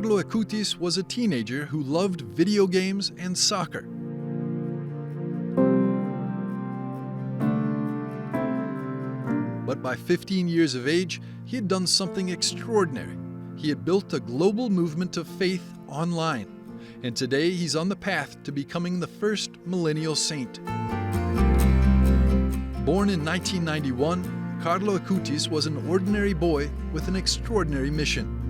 Carlo Acutis was a teenager who loved video games and soccer. But by 15 years of age, he had done something extraordinary. He had built a global movement of faith online, and today he's on the path to becoming the first millennial saint. Born in 1991, Carlo Acutis was an ordinary boy with an extraordinary mission.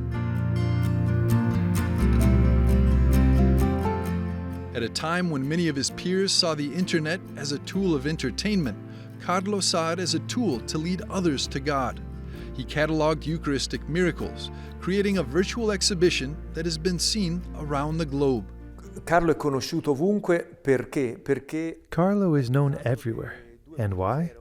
At a time when many of his peers saw the internet as a tool of entertainment, Carlo saw it as a tool to lead others to God. He cataloged Eucharistic miracles, creating a virtual exhibition that has been seen around the globe. Carlo è conosciuto ovunque perché Carlo is known everywhere. And why?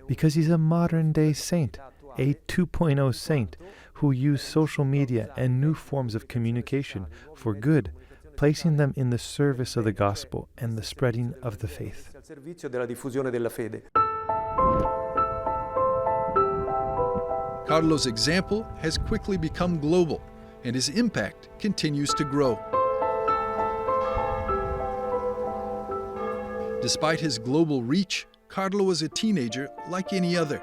Because he's a modern-day saint, a 2.0 saint who used social media and new forms of communication for good, placing them in the service of the gospel and the spreading of the faith. al servizio della diffusione della fede. Carlo's example has quickly become global, and his impact continues to grow. Despite his global reach, Carlo was a teenager like any other.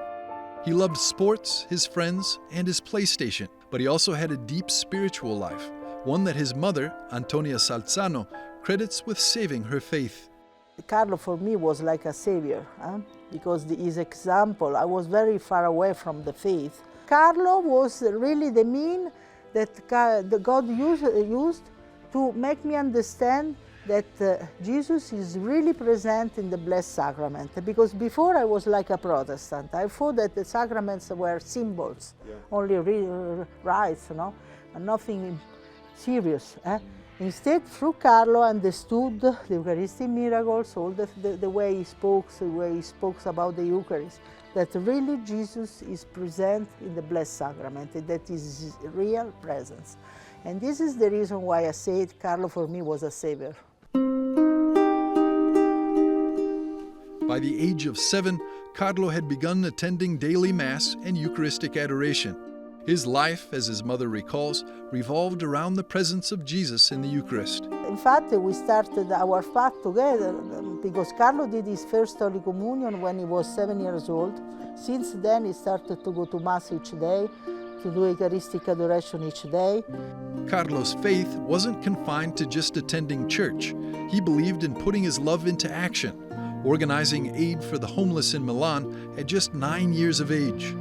He loved sports, his friends, and his PlayStation, but he also had a deep spiritual life, one that his mother, Antonia Salzano, credits with saving her faith. Carlo for me was like a savior, because his example, I was very far away from the faith. Carlo was really the mean that God used to make me understand that Jesus is really present in the Blessed Sacrament. Because before I was like a Protestant. I thought that the sacraments were symbols, only rites, and nothing serious. Instead, through Carlo, I understood the Eucharistic miracles, all the way he spoke about the Eucharist, that really Jesus is present in the Blessed Sacrament, that is his real presence. And this is the reason why I said Carlo for me was a savior. By the age of 7, Carlo had begun attending daily Mass and Eucharistic adoration. His life, as his mother recalls, revolved around the presence of Jesus in the Eucharist. In fact, we started our path together because Carlo did his first Holy Communion when he was 7 years old. Since then, he started to go to Mass each day, to do Eucharistic adoration each day. Carlo's faith wasn't confined to just attending church. He believed in putting his love into action, organizing aid for the homeless in Milan at just 9 years of age.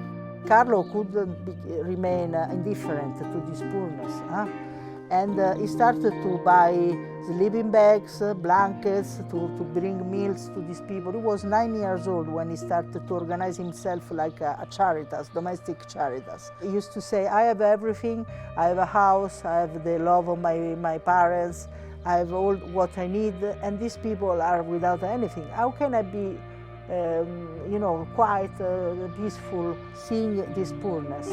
Carlo couldn't remain indifferent to this poorness. And he started to buy sleeping bags, blankets, to bring meals to these people. He was 9 years old when he started to organize himself like a charitas, domestic charitas. He used to say, I have everything, I have a house, I have the love of my parents, I have all what I need, and these people are without anything. How can I be quite peaceful, seeing this poorness?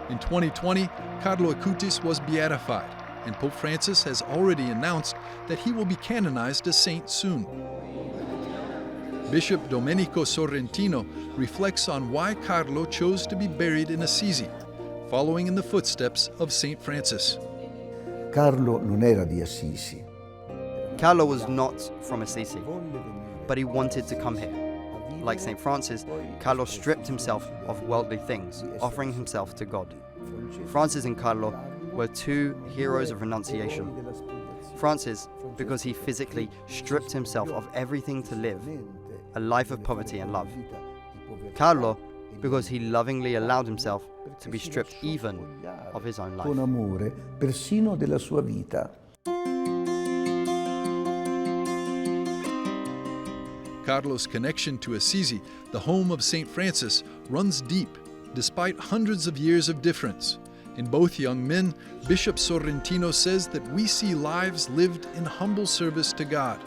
In 2020, Carlo Acutis was beatified, and Pope Francis has already announced that he will be canonized a saint soon. Bishop Domenico Sorrentino reflects on why Carlo chose to be buried in Assisi, following in the footsteps of Saint Francis. Carlo non era di Assisi. Carlo was not from Assisi, but he wanted to come here. Like St. Francis, Carlo stripped himself of worldly things, offering himself to God. Francis and Carlo were two heroes of renunciation. Francis, because he physically stripped himself of everything to live, a life of poverty and love. Carlo, because he lovingly allowed himself to be stripped even of his own life. Con amore, persino della sua vita. Carlo's connection to Assisi, the home of St. Francis, runs deep, despite hundreds of years of difference. In both young men, Bishop Sorrentino says that we see lives lived in humble service to God,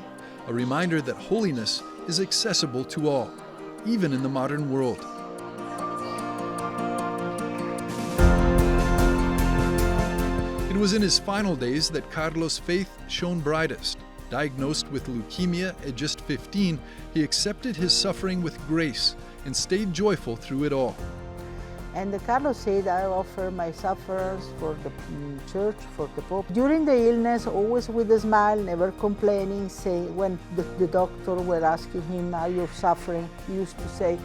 a reminder that holiness is accessible to all, even in the modern world. It was in his final days that Carlo's faith shone brightest. Diagnosed with leukemia at just 15, he accepted his suffering with grace and stayed joyful through it all. And Carlo said, I offer my sufferance for the church, for the Pope. During the illness, always with a smile, never complaining, say, when the doctor were asking him, are you suffering? He used to say,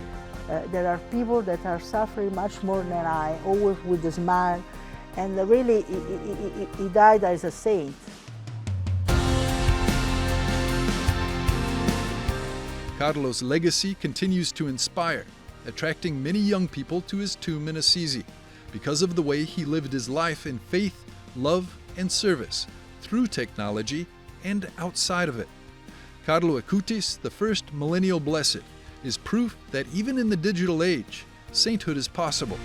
there are people that are suffering much more than I, always with a smile. And really, he died as a saint. Carlo's legacy continues to inspire, attracting many young people to his tomb in Assisi because of the way he lived his life in faith, love, and service through technology and outside of it. Carlo Acutis, the first millennial blessed, is proof that even in the digital age, sainthood is possible.